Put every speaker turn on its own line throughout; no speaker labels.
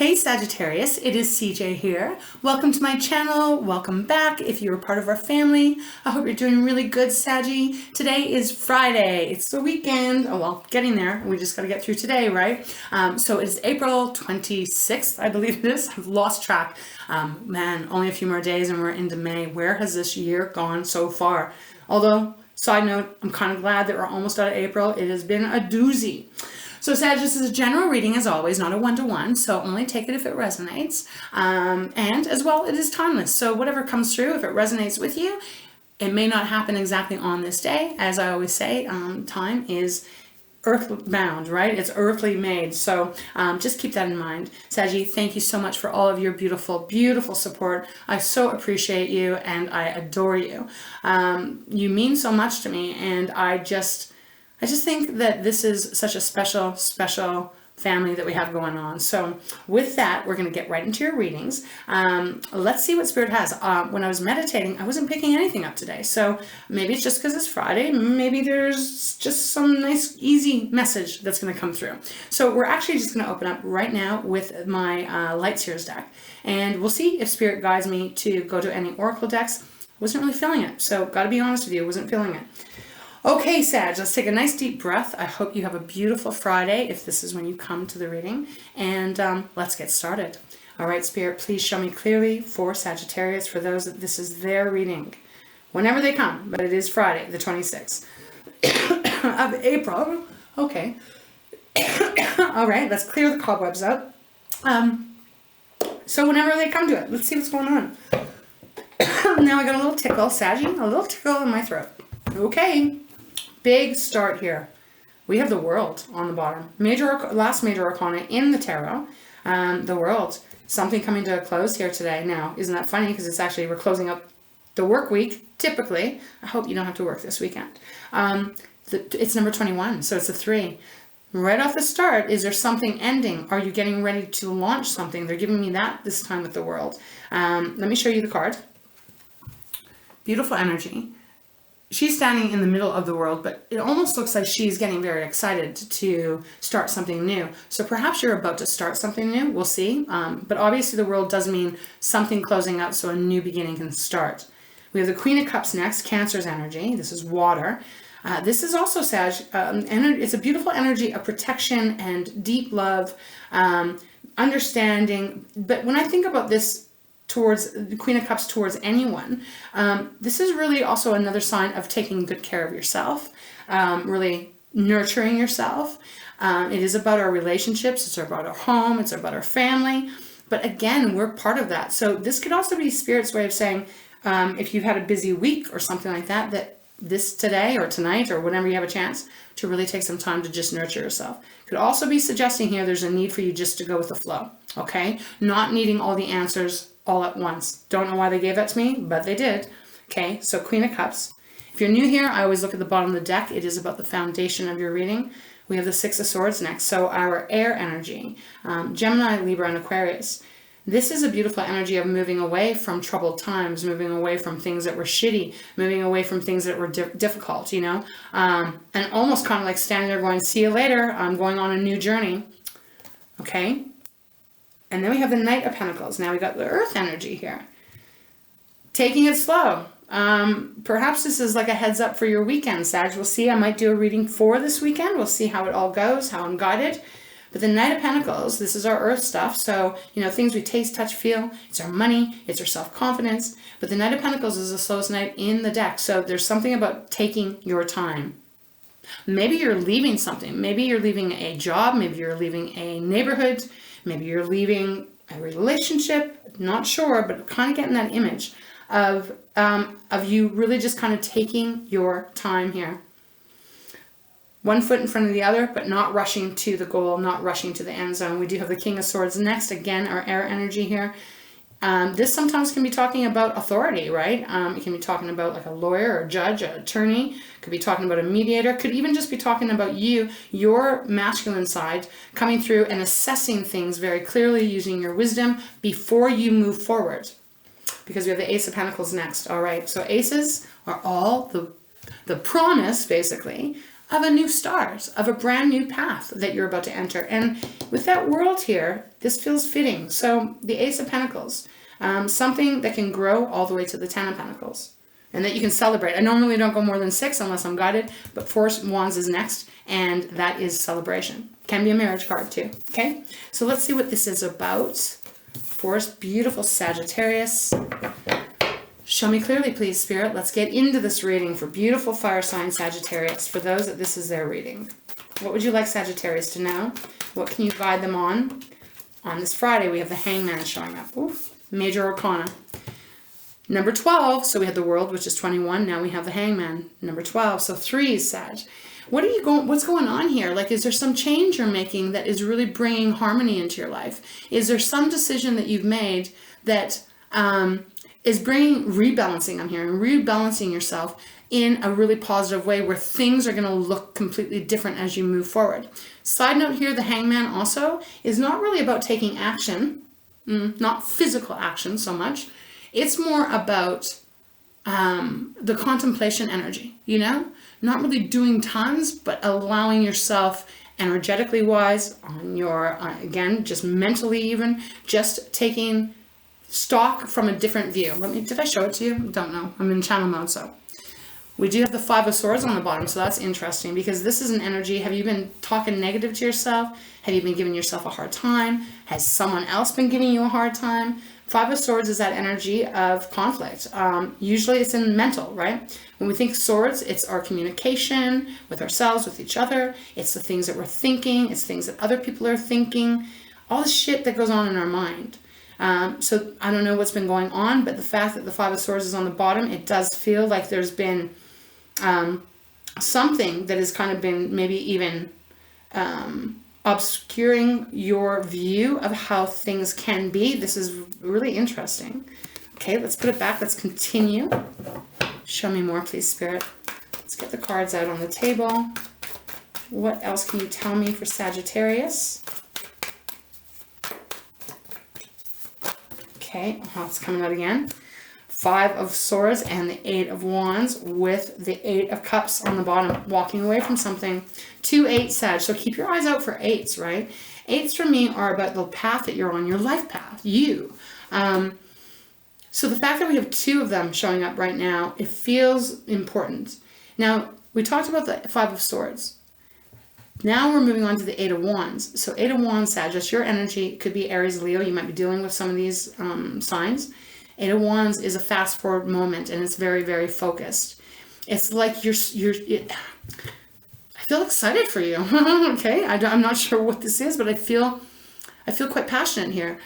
Hey Sagittarius, it is CJ here. Welcome to my channel. Welcome back if you're a part of our family. I hope you're doing really good, Saggy. Today is Friday. It's the weekend. Oh, well, getting there. We just got to get through today, right? So it's April 26th, I believe it is. I've lost track. Man, only a few more days and we're into May. Where has this year gone so far? Although, side note, I'm kind of glad that we're almost out of April. It has been a doozy. So Sag, this is a general reading as always, not a one-to-one, so only take it if it resonates. And as well, it is timeless. So whatever comes through, if it resonates with you, it may not happen exactly on this day. As I always say, time is earth-bound, right? It's earthly made. So just keep that in mind. Saggy, thank you so much for all of your beautiful, beautiful support. I so appreciate you and I adore you. You mean so much to me, and I just think that this is such a special, special family that we have going on. So with that, we're going to get right into your readings. Let's see what Spirit has. When I was meditating, I wasn't picking anything up today. So maybe it's just because it's Friday. Maybe there's just some nice, easy message that's going to come through. So we're actually just going to open up right now with my Light Seers deck. And we'll see if Spirit guides me to go to any Oracle decks. Wasn't really feeling it. So got to be honest with you, wasn't feeling it. Okay, Sag, let's take a nice deep breath. I hope you have a beautiful Friday if this is when you come to the reading. And let's get started. All right, Spirit, please show me clearly for Sagittarius, for those that this is their reading, whenever they come, but it is Friday, the 26th of April. Okay. All right, let's clear the cobwebs out. So whenever they come to it, let's see what's going on. Now I got a little tickle, Saggy, a little tickle in my throat. Okay. Big start here. We have the World on the bottom. Last major arcana in the tarot. The World. Something coming to a close here today. Now, isn't that funny? Because it's actually, we're closing up the work week, typically. I hope you don't have to work this weekend. It's number 21, so it's a 3. Right off the start, is there something ending? Are you getting ready to launch something? They're giving me that this time with the World. Let me show you the card. Beautiful energy. She's standing in the middle of the world, but it almost looks like she's getting very excited to start something new. So perhaps you're about to start something new. We'll see. But obviously the world does mean something closing out so a new beginning can start. We have the Queen of Cups next, Cancer's energy. This is water. This is also Sag. It's a beautiful energy of protection and deep love, understanding. But when I think about this, towards the Queen of Cups, towards anyone, this is really also another sign of taking good care of yourself, really nurturing yourself. It is about our relationships, it's about our home, it's about our family, but again, we're part of that. So this could also be Spirit's way of saying, if you've had a busy week or something like that, that this today or tonight or whenever you have a chance to really take some time to just nurture yourself. Could also be suggesting here there's a need for you just to go with the flow, okay? Not needing all the answers all at once. Don't know why they gave that to me, but they did. Okay, so Queen of Cups. If you're new here, I always look at the bottom of the deck. It is about the foundation of your reading. We have the Six of Swords next. So our air energy, Gemini, Libra, and Aquarius. This is a beautiful energy of moving away from troubled times, moving away from things that were shitty, moving away from things that were difficult, you know, and almost kind of like standing there going, see you later. I'm going on a new journey. Okay. And then we have the Knight of Pentacles. Now we got the Earth energy here. Taking it slow. Perhaps this is like a heads up for your weekend, Sag. We'll see. I might do a reading for this weekend. We'll see how it all goes, how I'm guided. But the Knight of Pentacles, this is our Earth stuff. So, you know, things we taste, touch, feel. It's our money. It's our self-confidence. But the Knight of Pentacles is the slowest knight in the deck. So there's something about taking your time. Maybe you're leaving something. Maybe you're leaving a job. Maybe you're leaving a neighborhood. Maybe you're leaving a relationship, not sure, but kind of getting that image of you really just kind of taking your time here. One foot in front of the other, but not rushing to the goal, not rushing to the end zone. We do have the King of Swords next. Again, our air energy here. This sometimes can be talking about authority, right? It can be talking about like a lawyer or a judge, an attorney. Could be talking about a mediator. Could even just be talking about you, your masculine side, coming through and assessing things very clearly using your wisdom before you move forward. Because we have the Ace of Pentacles next. All right, so aces are all the promise, basically, of a new start, of a brand new path that you're about to enter. And with that World here, this feels fitting. So the Ace of Pentacles, something that can grow all the way to the Ten of Pentacles and that you can celebrate. I normally don't go more than 6 unless I'm guided, but Four of Wands is next, and that is celebration. Can be a marriage card too, okay? So let's see what this is about for us, beautiful Sagittarius. Show me clearly, please, Spirit. Let's get into this reading for beautiful fire sign Sagittarius, for those that this is their reading. What would you like Sagittarius to know? What can you guide them on? On this Friday, we have the Hangman showing up. Ooh, major arcana. Number 12, so we had the World, which is 21. Now we have the Hangman, number 12. So 3 is Sag. What's going on here? Like, is there some change you're making that is really bringing harmony into your life? Is there some decision that you've made that is bringing rebalancing, I'm hearing, rebalancing yourself in a really positive way where things are going to look completely different as you move forward? Side note here, the Hangman also is not really about taking action, not physical action so much. It's more about the contemplation energy, you know? Not really doing tons, but allowing yourself energetically wise on your, again, just mentally even, just taking stock from a different view. Did I show it to you? Don't know. I'm in channel mode, so. We do have the Five of Swords on the bottom, so that's interesting because this is an energy. Have you been talking negative to yourself? Have you been giving yourself a hard time? Has someone else been giving you a hard time? Five of Swords is that energy of conflict. Usually it's in mental, right? When we think swords, it's our communication with ourselves, with each other. It's the things that we're thinking. It's things that other people are thinking. All the shit that goes on in our mind. So I don't know what's been going on, but the fact that the Five of Swords is on the bottom, it does feel like there's been something that has kind of been maybe even obscuring your view of how things can be. This is really interesting. Okay, let's put it back. Let's continue. Show me more, please, Spirit. Let's get the cards out on the table. What else can you tell me for Sagittarius? Okay, it's coming out again. Five of Swords and the Eight of Wands with the Eight of Cups on the bottom, walking away from something. 2 8 Sag, so keep your eyes out for 8s, right? 8s for me are about the path that you're on, your life path, you. So the fact that we have 2 of them showing up right now, it feels important. Now, we talked about the Five of Swords. Now we're moving on to the Eight of Wands. So 8 of Wands, Sag, just your energy, could be Aries, Leo. You might be dealing with some of these signs. 8 of Wands is a fast forward moment and it's very, very focused. It's like I feel excited for you. Okay, I'm not sure what this is, but I feel quite passionate here.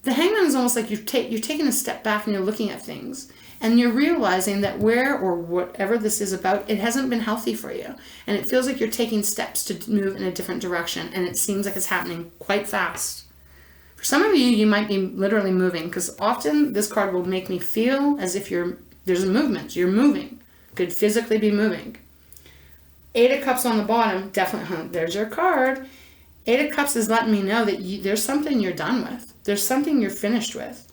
The Hangman is almost like you're taking a step back and you're looking at things and you're realizing that where or whatever this is about, it hasn't been healthy for you. And it feels like you're taking steps to move in a different direction and it seems like it's happening quite fast. For some of you, you might be literally moving because often this card will make me feel as if there's a movement. You're moving. Could physically be moving. 8 of Cups on the bottom, definitely, there's your card. 8 of Cups is letting me know that there's something you're done with. There's something you're finished with.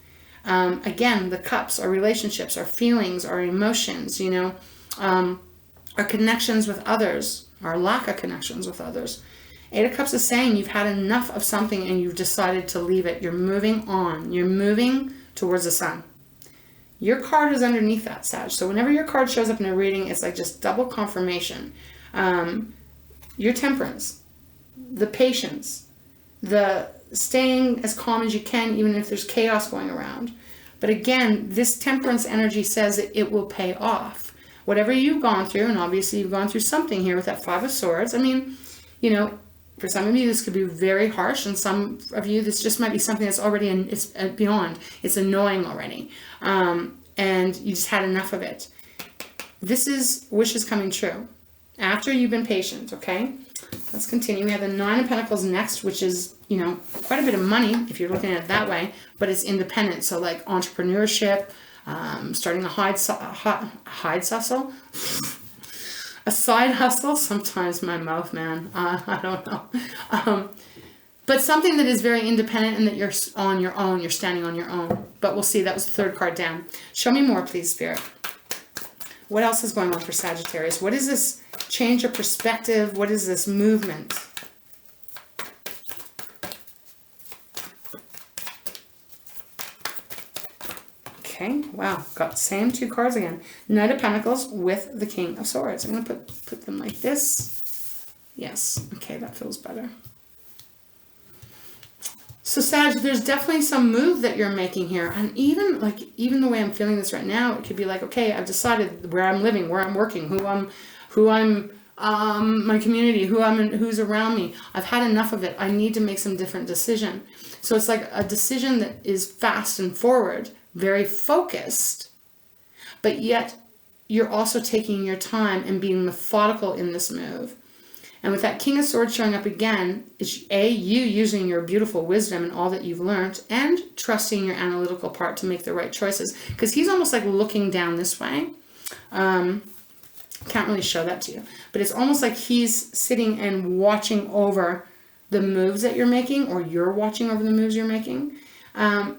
Again, the cups, our relationships, our feelings, our emotions, you know, our connections with others, our lack of connections with others. 8 of Cups is saying you've had enough of something and you've decided to leave it. You're moving on. You're moving towards the sun. Your card is underneath that, Sag. So whenever your card shows up in a reading, it's like just double confirmation. Your temperance, the patience, the staying as calm as you can even if there's chaos going around. But again, this temperance energy says that it will pay off. Whatever you've gone through, and obviously you've gone through something here with that Five of Swords. I mean, you know, for some of you, this could be very harsh, and some of you, this just might be something that's already, it's beyond, it's annoying already, and you just had enough of it. This is wishes coming true after you've been patient, okay? Let's continue. We have the Nine of Pentacles next, which is, you know, quite a bit of money if you're looking at it that way, but it's independent, so like entrepreneurship, starting a a side hustle. Sometimes my mouth, man, I don't know. But something that is very independent and that you're on your own, you're standing on your own. But we'll see, that was the third card down. Show me more, please, Spirit. What else is going on for Sagittarius? What is this change of perspective? What is this movement? Okay, wow, got the same two cards again. Knight of Pentacles with the King of Swords. I'm going to put them like this. Yes, okay, that feels better. So Sag, there's definitely some move that you're making here. And even the way I'm feeling this right now, it could be like, okay, I've decided where I'm living, where I'm working, who I'm my community, who's around me. I've had enough of it. I need to make some different decision. So it's like a decision that is fast and forward, very focused, but yet you're also taking your time and being methodical in this move. And with that King of Swords showing up again, it's you using your beautiful wisdom and all that you've learned and trusting your analytical part to make the right choices. Because he's almost like looking down this way. Can't really show that to you. But it's almost like he's sitting and watching over the moves that you're making, or you're watching over the moves you're making. And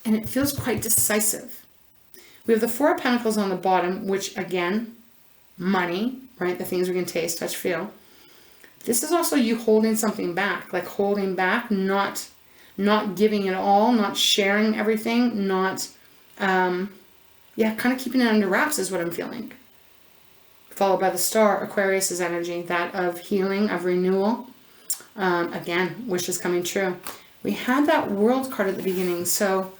it feels quite decisive. We have the Four of Pentacles on the bottom, which again, money, right? The things we can taste, touch, feel. This is also you holding something back, like holding back, not giving it all, not sharing everything, not, kind of keeping it under wraps is what I'm feeling. Followed by the Star, Aquarius's energy, that of healing, of renewal. Again, wishes coming true. We had that World card at the beginning, so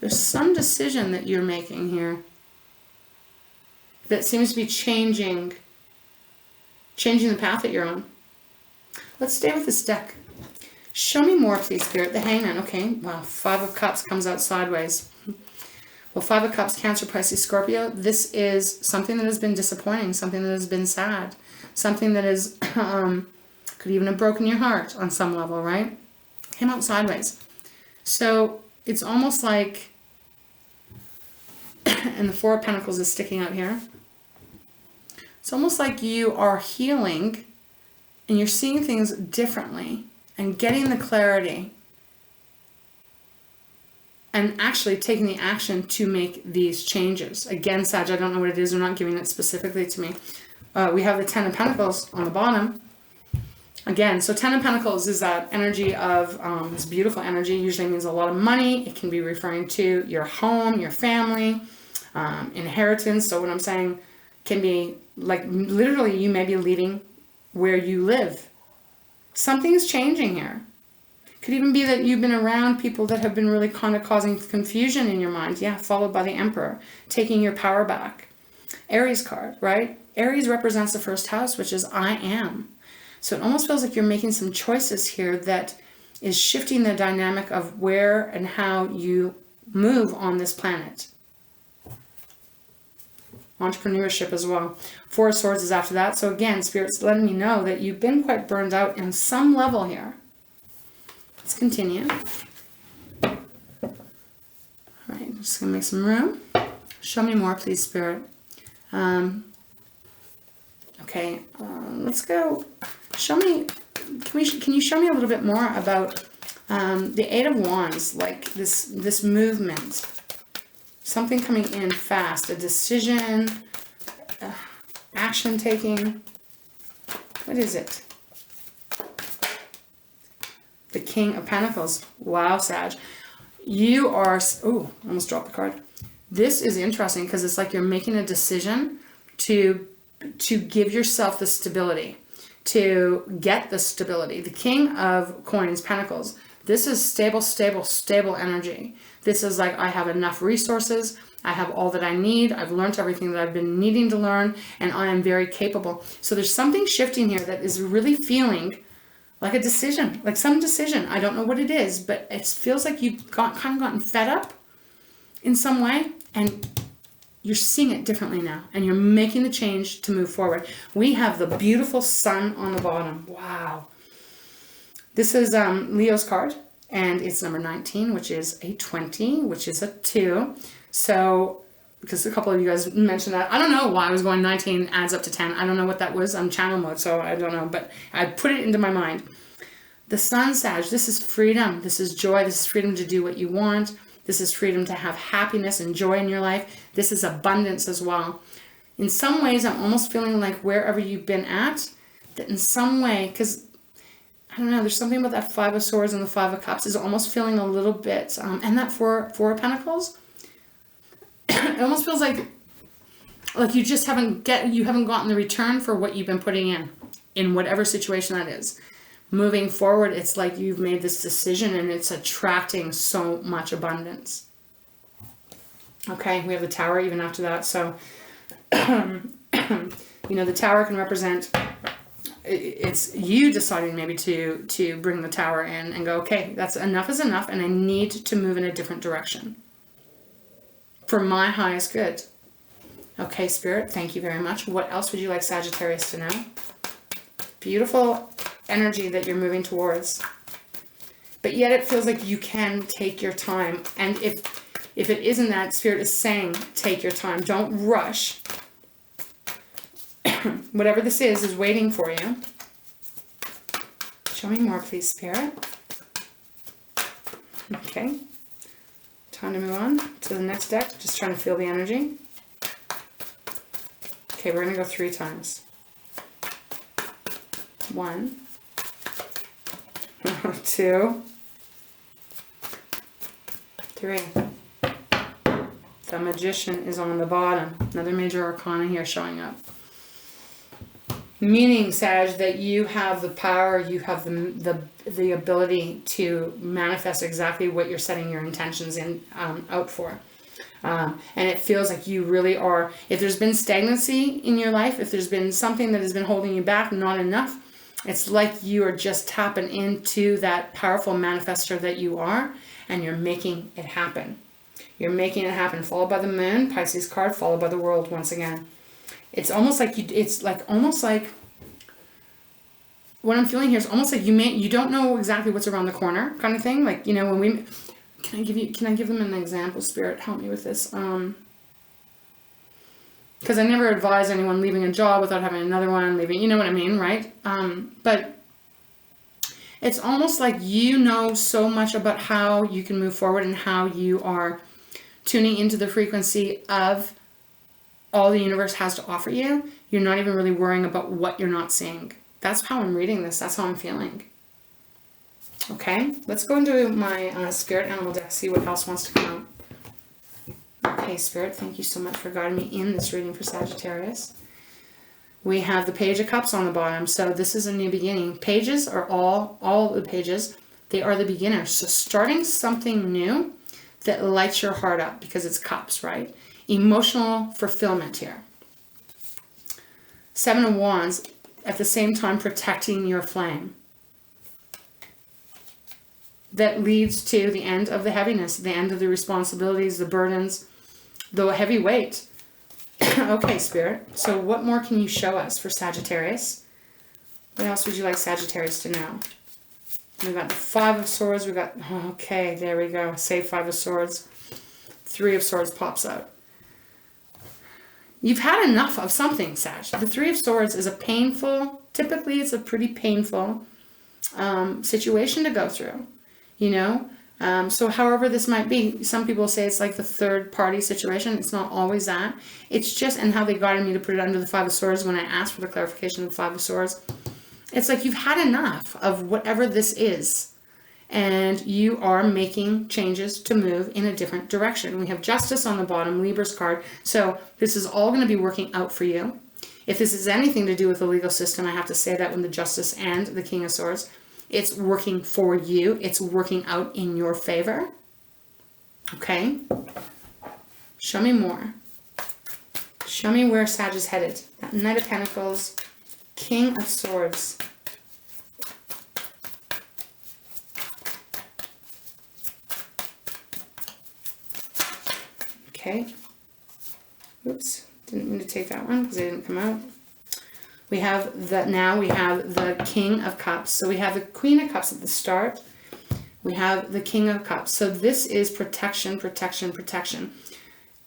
there's some decision that you're making here that seems to be changing the path that you're on. Let's stay with this deck. Show me more, please, Spirit. The Hangman. Okay, wow, Five of Cups comes out sideways. Well, Five of Cups, Cancer, Pisces, Scorpio. This is something that has been disappointing, something that has been sad, something that is could even have broken your heart on some level, right? Came out sideways. So it's almost like, and the Four of Pentacles is sticking out here. It's almost like you are healing and you're seeing things differently and getting the clarity and actually taking the action to make these changes. Again, Sag, I don't know what it is. They're not giving it specifically to me. We have the Ten of Pentacles on the bottom. Again, so Ten of Pentacles is that energy of this beautiful energy. Usually means a lot of money. It can be referring to your home, your family, inheritance. So what I'm saying can be like literally you may be leaving where you live. Something's changing here. Could even be that you've been around people that have been really kind of causing confusion in your mind. Yeah, followed by the Emperor, taking your power back. Aries card, right? Aries represents the first house, which is I am. So it almost feels like you're making some choices here that is shifting the dynamic of where and how you move on this planet. Entrepreneurship as well. Four of Swords is after that. So again, Spirit's letting me know that you've been quite burned out in some level here. Let's continue. All right, I'm just going to make some room. Show me more, please, Spirit. Okay, let's go. Show me, can you show me a little bit more about the Eight of Wands, like this movement? Something coming in fast, a decision, action taking. What is it? The King of Pentacles. Wow, Sag. You are, oh, almost dropped the card. This is interesting because it's like you're making a decision to give yourself the stability, to get the stability. The King of Coins, Pentacles. This is stable, stable, stable energy. This is like, I have enough resources. I have all that I need. I've learned everything that I've been needing to learn, and I am very capable. So there's something shifting here that is really feeling like a decision, like some decision. I don't know what it is, but it feels like you've kind of gotten fed up in some way, and you're seeing it differently now, and you're making the change to move forward. We have the beautiful Sun on the bottom. Wow. This is Leo's card, and it's number 19, which is a 20, which is a 2. So, because a couple of you guys mentioned that. I don't know why I was going 19 adds up to 10. I don't know what that was. I'm channel mode, so I don't know. But I put it into my mind. The Sun, Sag, this is freedom. This is joy. This is freedom to do what you want. This is freedom to have happiness and joy in your life. This is abundance as well. In some ways, I'm almost feeling like wherever you've been at, that in some way, because I don't know, there's something about that Five of Swords and the Five of Cups is almost feeling a little bit, and that Four of Pentacles, it almost feels like you just haven't gotten the return for what you've been putting in whatever situation that is. Moving forward, it's like you've made this decision and it's attracting so much abundance. Okay, we have the Tower even after that. So, you know, the Tower can represent, it's you deciding maybe to bring the Tower in and go, okay, that's enough is enough and I need to move in a different direction for my highest good. Okay, Spirit, thank you very much. What else would you like Sagittarius to know? Beautiful energy that you're moving towards, but yet it feels like you can take your time. And if it isn't that, Spirit is saying take your time, don't rush. Whatever this is waiting for you. Show me more, please, Spirit. Okay, time to move on to the next deck. Just trying to feel the energy. Okay, we're gonna go 3 times. 1, 2, 3. The Magician is on the bottom. Another major arcana here showing up. Meaning, Sag, that you have the power, you have the ability to manifest exactly what you're setting your intentions out for. And it feels like you really are, if there's been stagnancy in your life, if there's been something that has been holding you back, not enough, it's like you are just tapping into that powerful manifester that you are, and you're making it happen. You're making it happen. Followed by the Moon, Pisces card, followed by the World once again. It's almost like what I'm feeling here is almost like you don't know exactly what's around the corner kind of thing. Like, you know, when can I give them an example, Spirit? Help me with this. Because I never advise anyone leaving a job without having another one, leaving, you know what I mean, right? But it's almost like you know so much about how you can move forward and how you are tuning into the frequency of all the universe has to offer you. You're not even really worrying about what you're not seeing. That's how I'm reading this. That's how I'm feeling. Okay, let's go into my spirit animal deck, see what else wants to come out. Okay, Spirit, thank you so much for guiding me in this reading for Sagittarius. We have the Page of Cups on the bottom, so this is a new beginning. Pages are all the pages, they are the beginners. So starting something new that lights your heart up, because it's cups, right? Emotional fulfillment here. 7 of Wands, at the same time protecting your flame. That leads to the end of the heaviness, the end of the responsibilities, the burdens, the heavy weight. Okay, Spirit. So what more can you show us for Sagittarius? What else would you like Sagittarius to know? We've got the 5 of Swords. We've got, okay, there we go. Say 5 of Swords. 3 of Swords pops out. You've had enough of something, Sag. The 3 of Swords is a painful, typically it's a pretty painful situation to go through. You know, so however this might be, some people say it's like the third party situation. It's not always that. It's just, and how they guided me to put it under the 5 of Swords when I asked for the clarification of the 5 of Swords. It's like you've had enough of whatever this is, and you are making changes to move in a different direction. We have Justice on the bottom, Libra's card. So this is all going to be working out for you. If this is anything to do with the legal system, I have to say that with the Justice and the King of Swords. It's working for you. It's working out in your favor. Okay? Show me more. Show me where Sag is headed. That Knight of Pentacles, King of Swords. Okay. Oops. Didn't mean to take that one because it didn't come out. We have the King of Cups. So we have the Queen of Cups at the start. We have the King of Cups. So this is protection, protection, protection.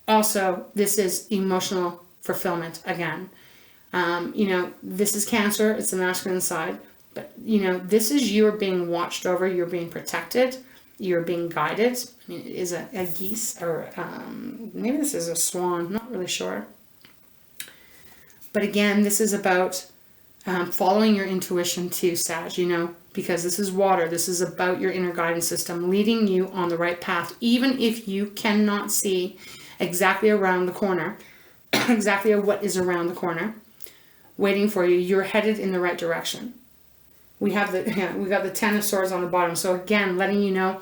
Also, this is emotional fulfillment again. You know, this is Cancer. It's the masculine side. But, you know, this is you're being watched over. You're being protected. You're being guided. I mean, it is a geese, or maybe this is a swan, not really sure. But again, this is about following your intuition too, Sag, you know, because this is water. This is about your inner guidance system, leading you on the right path, even if you cannot see exactly around the corner, exactly what is around the corner, waiting for you. You're headed in the right direction. We got the Ten of Swords on the bottom. So again, letting you know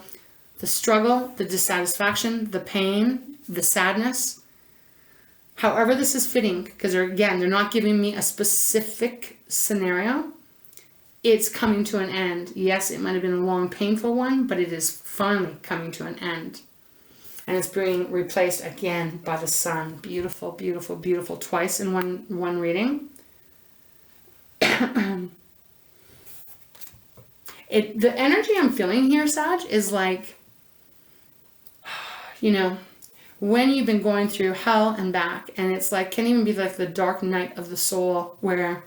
the struggle, the dissatisfaction, the pain, the sadness, however this is fitting, because they're not giving me a specific scenario. It's coming to an end. Yes, it might have been a long, painful one, but it is finally coming to an end. And it's being replaced again by the sun. Beautiful, beautiful, beautiful. Twice in one reading. The energy I'm feeling here, Sag, is like, you know, when you've been going through hell and back, and it's like, can even be like the dark night of the soul, where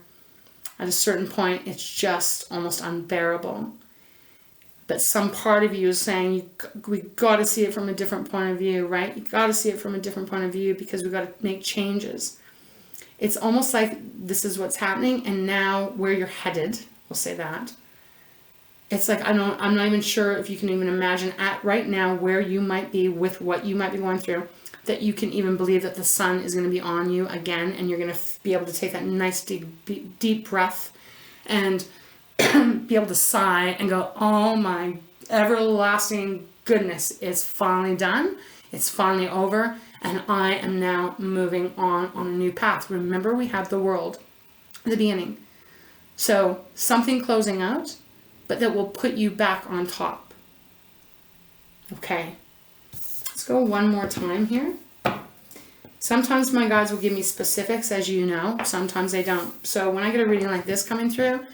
at a certain point it's just almost unbearable. But some part of you is saying, we got to see it from a different point of view, right? You got to see it from a different point of view, because we got to make changes. It's almost like this is what's happening, and now where you're headed, we'll say that. It's like, I'm not even sure if you can even imagine at right now where you might be with what you might be going through, that you can even believe that the sun is going to be on you again, and you're going to be able to take that nice deep breath and be able to sigh and go, oh my everlasting goodness, it's finally done. It's finally over. And I am now moving on a new path. Remember, we have the world at the beginning. So something closing out, but that will put you back on top. Okay. Let's go one more time here. Sometimes my guides will give me specifics, as you know. Sometimes they don't. So when I get a reading like this coming through,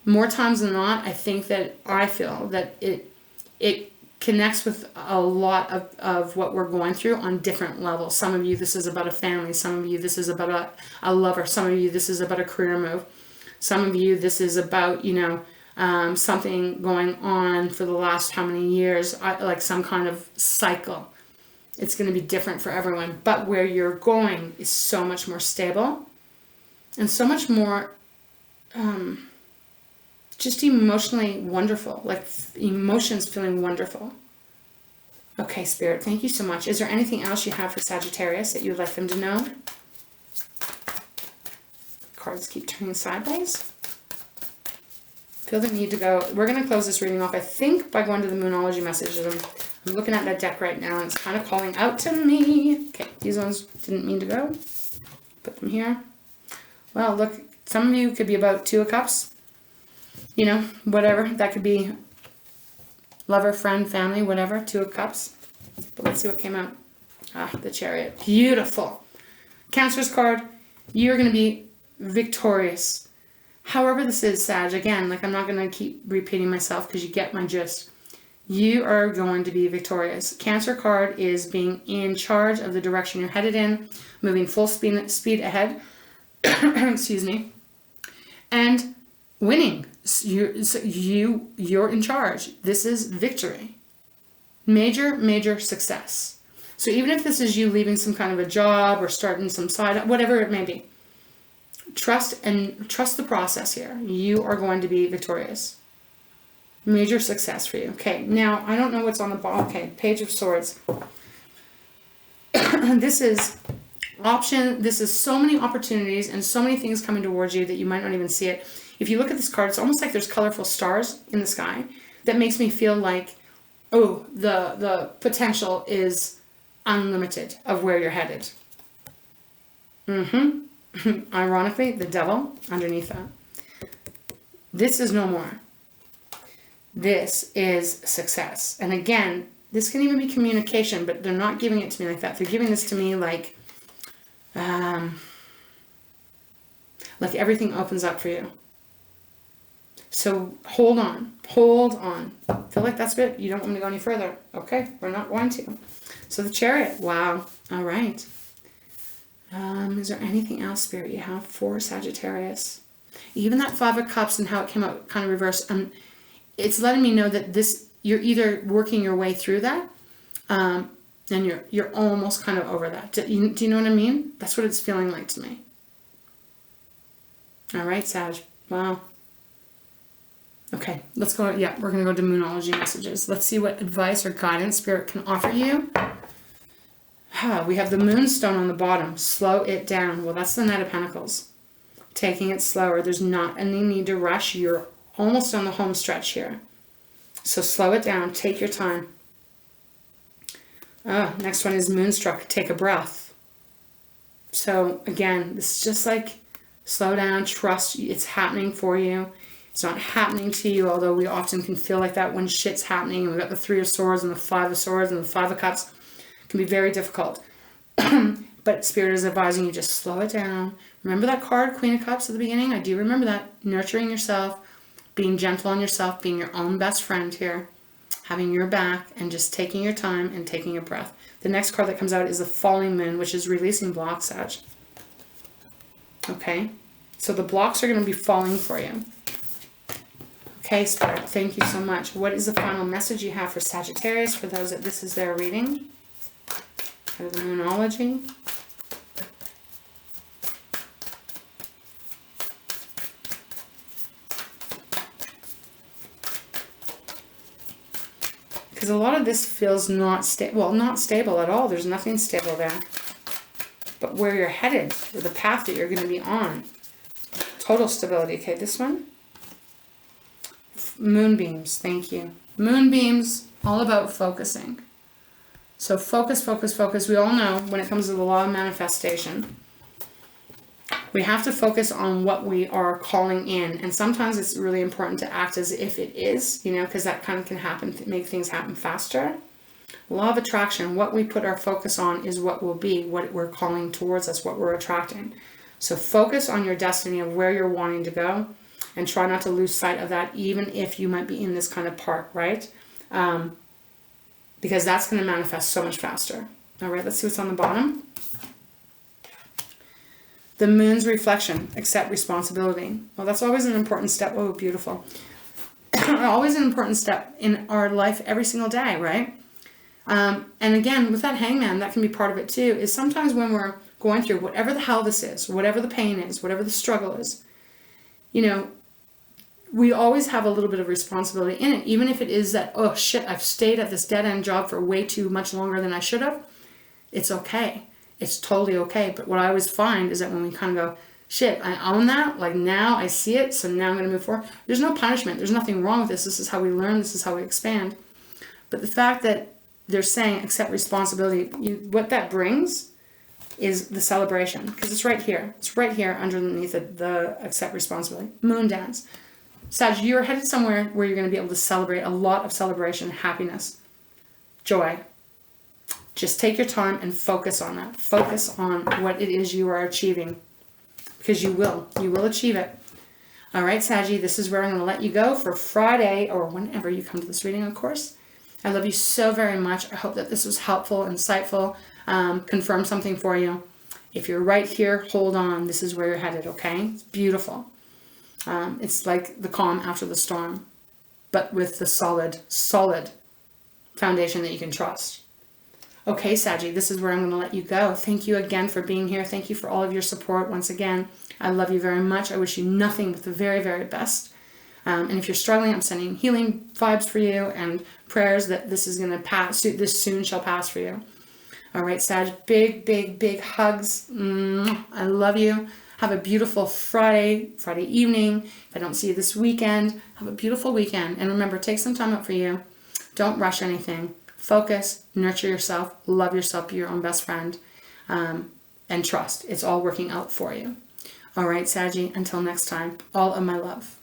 more times than not, I feel that it connects with a lot of what we're going through on different levels. Some of you, this is about a family. Some of you, this is about a lover. Some of you, this is about a career move. Some of you, this is about, you know, something going on for the last how many years, like some kind of cycle. It's going to be different for everyone. But where you're going is so much more stable and so much more just emotionally wonderful, like emotions feeling wonderful. Okay, Spirit, thank you so much. Is there anything else you have for Sagittarius that you'd like them to know? Cards keep turning sideways. Feel the need to go. We're going to close this reading off, I think, by going to the Moonology messages. I'm looking at that deck right now, and it's kind of calling out to me. Okay, these ones didn't mean to go. Put them here. Well, look, some of you could be about Two of Cups. You know, whatever. That could be lover, friend, family, whatever. Two of Cups. But let's see what came out. Ah, the Chariot. Beautiful. Cancer's card. You're going to be victorious. However this is, Sag, again, like I'm not going to keep repeating myself because you get my gist. You are going to be victorious. Cancer card is being in charge of the direction you're headed in, moving full speed ahead. Excuse me. And winning. You're in charge. This is victory. Major success. So even if this is you leaving some kind of a job or starting some side, whatever it may be, trust the process here. You are going to be victorious. Major success for you. Okay, now I don't know what's on the bottom. Okay, Page of Swords. This is option. This is so many opportunities and so many things coming towards you that you might not even see it. If you look at this card, it's almost like there's colorful stars in the sky. That makes me feel like, oh, the potential is unlimited of where you're headed. Ironically, the devil underneath that. This is no more. This is success. And again, this can even be communication, but they're not giving it to me like that. They're giving this to me like everything opens up for you. So hold on. Feel like that's good. You don't want me to go any further. Okay, we're not going to. So the Chariot. Wow. All right. Is there anything else, Spirit, you have for Sagittarius? Even that Five of Cups and how it came out kind of reversed. It's letting me know that this you're either working your way through that, and you're almost kind of over that. Do you know what I mean? That's what it's feeling like to me. All right, Sag. Wow. Okay, let's go. Yeah, we're going to go to Moonology messages. Let's see what advice or guidance Spirit can offer you. We have the Moonstone on the bottom. Slow it down. Well, that's the Knight of Pentacles. Taking it slower. There's not any need to rush. You're almost on the home stretch here. So slow it down. Take your time. Next one is Moonstruck. Take a breath. So again, this is just like slow down. Trust it's happening for you. It's not happening to you, although we often can feel like that when shit's happening. And we've got the Three of Swords and the Five of Swords and the Five of Cups. It can be very difficult. But Spirit is advising you just slow it down. Remember that card, Queen of Cups, at the beginning? I do remember that. Nurturing yourself, being gentle on yourself, being your own best friend here, having your back, and just taking your time and taking a breath. The next card that comes out is the Falling Moon, which is releasing blocks, Sag. Okay? So the blocks are going to be falling for you. Okay, Spirit, thank you so much. What is the final message you have for Sagittarius, for those that this is their reading? For the Moonology. Because a lot of this feels not stable. Well, not stable at all. There's nothing stable there. But where you're headed, or the path that you're going to be on. Total stability. Okay, this one. Moonbeams. Thank you. Moonbeams, all about focusing. So focus, focus, focus. We all know when it comes to the law of manifestation, we have to focus on what we are calling in. And sometimes it's really important to act as if it is, you know, because that kind of can happen, make things happen faster. Law of attraction, what we put our focus on is what will be, what we're calling towards us, what we're attracting. So focus on your destiny of where you're wanting to go and try not to lose sight of that, even if you might be in this kind of part, right? Because that's going to manifest so much faster. All right, let's see what's on the bottom. The Moon's reflection, accept responsibility. Well, that's always an important step. Oh, beautiful. Always an important step in our life every single day, right? And again, with that Hangman, that can be part of it too, is sometimes when we're going through whatever the hell this is, whatever the pain is, whatever the struggle is, you know, we always have a little bit of responsibility in it, even if it is that, oh shit, I've stayed at this dead-end job for way too much longer than I should have. It's okay. It's totally okay. But what I always find is that when we kind of go, shit, I own that, like now I see it, so now I'm going to move forward. There's no punishment. There's nothing wrong with this. This is how we learn. This is how we expand. But the fact that they're saying accept responsibility, what that brings is the celebration. Because it's right here. It's right here underneath the accept responsibility. Moon dance. Sag, you're headed somewhere where you're going to be able to celebrate a lot of celebration, happiness, joy. Just take your time and focus on that. Focus on what it is you are achieving. Because you will. You will achieve it. All right, Saggy, this is where I'm going to let you go for Friday, or whenever you come to this reading, of course. I love you so very much. I hope that this was helpful, insightful, confirm something for you. If you're right here, hold on. This is where you're headed, okay? It's beautiful. It's like the calm after the storm, but with the solid foundation that you can trust. Okay, Saggy, this is where I'm going to let you go. Thank you again for being here. Thank you for all of your support once again. I love you very much. I wish you nothing but the very, very best. And if you're struggling, I'm sending healing vibes for you and prayers that this is going to pass. This soon shall pass for you. All right, Sag, big, big, big hugs. I love you. Have a beautiful Friday evening. If I don't see you this weekend, have a beautiful weekend. And remember, take some time out for you. Don't rush anything. Focus, nurture yourself, love yourself, be your own best friend, and trust. It's all working out for you. All right, Saggy, until next time, all of my love.